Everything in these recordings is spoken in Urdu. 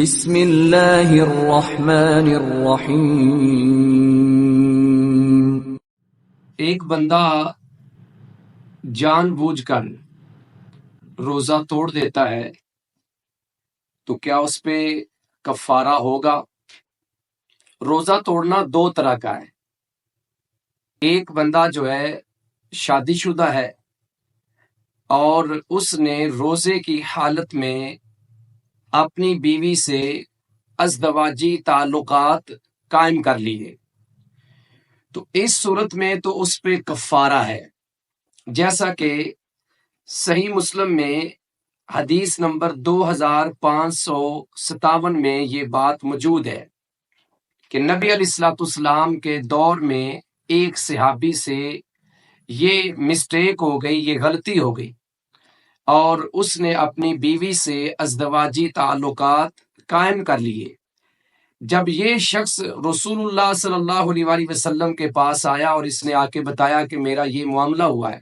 بسم اللہ الرحمن الرحیم۔ ایک بندہ جان بوجھ کر روزہ توڑ دیتا ہے تو کیا اس پہ کفارہ ہوگا؟ روزہ توڑنا دو طرح کا ہے۔ ایک بندہ جو ہے شادی شدہ ہے اور اس نے روزے کی حالت میں اپنی بیوی سے ازدواجی تعلقات قائم کر لیے، تو اس صورت میں تو اس پہ کفارہ ہے، جیسا کہ صحیح مسلم میں حدیث نمبر 2557 میں یہ بات موجود ہے کہ نبی علیہ الصلوۃ والسلام کے دور میں ایک صحابی سے یہ مسٹیک ہو گئی، یہ غلطی ہو گئی، اور اس نے اپنی بیوی سے ازدواجی تعلقات قائم کر لیے۔ جب یہ شخص رسول اللہ صلی اللہ علیہ وسلم کے پاس آیا اور اس نے آ کے بتایا کہ میرا یہ معاملہ ہوا ہے،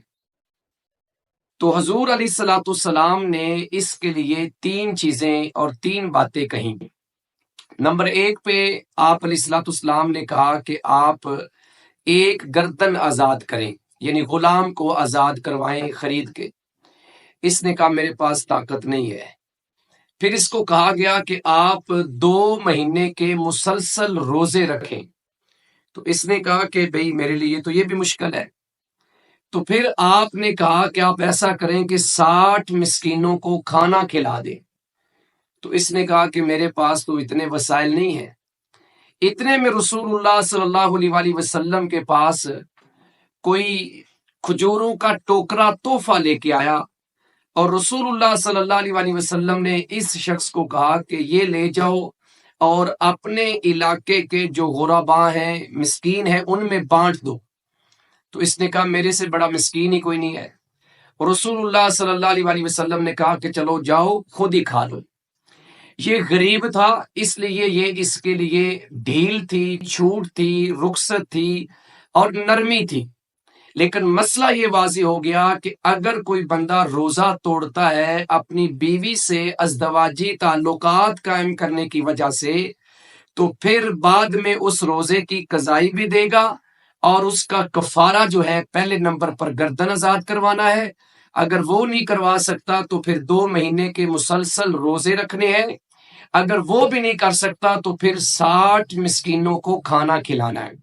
تو حضور علیہ الصلوۃ والسلام نے اس کے لیے 3 چیزیں اور 3 باتیں کہیں۔ نمبر 1 پہ آپ علیہ الصلوۃ والسلام نے کہا کہ آپ ایک گردن آزاد کریں، یعنی غلام کو آزاد کروائیں خرید کے۔ اس نے کہا میرے پاس طاقت نہیں ہے۔ پھر اس کو کہا گیا کہ آپ 2 مہینے کے مسلسل روزے رکھیں، تو اس نے کہا کہ بھئی میرے لیے تو یہ بھی مشکل ہے۔ تو پھر آپ نے کہا کہ آپ ایسا کریں کہ 60 مسکینوں کو کھانا کھلا دیں، تو اس نے کہا کہ میرے پاس تو اتنے وسائل نہیں ہیں۔ اتنے میں رسول اللہ صلی اللہ علیہ وسلم کے پاس کوئی کھجوروں کا ٹوکرا تحفہ لے کے آیا، اور رسول اللہ صلی اللہ علیہ وسلم نے اس شخص کو کہا کہ یہ لے جاؤ اور اپنے علاقے کے جو غرباء ہیں، مسکین ہیں، ان میں بانٹ دو۔ تو اس نے کہا میرے سے بڑا مسکین ہی کوئی نہیں ہے۔ رسول اللہ صلی اللہ علیہ وسلم نے کہا کہ چلو جاؤ خود ہی کھا لو۔ یہ غریب تھا، اس لیے یہ اس کے لیے ڈھیل تھی، چھوٹ تھی، رخصت تھی اور نرمی تھی۔ لیکن مسئلہ یہ واضح ہو گیا کہ اگر کوئی بندہ روزہ توڑتا ہے اپنی بیوی سے ازدواجی تعلقات قائم کرنے کی وجہ سے، تو پھر بعد میں اس روزے کی قضائی بھی دے گا، اور اس کا کفارہ جو ہے پہلے نمبر پر گردن آزاد کروانا ہے۔ اگر وہ نہیں کروا سکتا تو پھر 2 مہینے کے مسلسل روزے رکھنے ہیں۔ اگر وہ بھی نہیں کر سکتا تو پھر 60 مسکینوں کو کھانا کھلانا ہے۔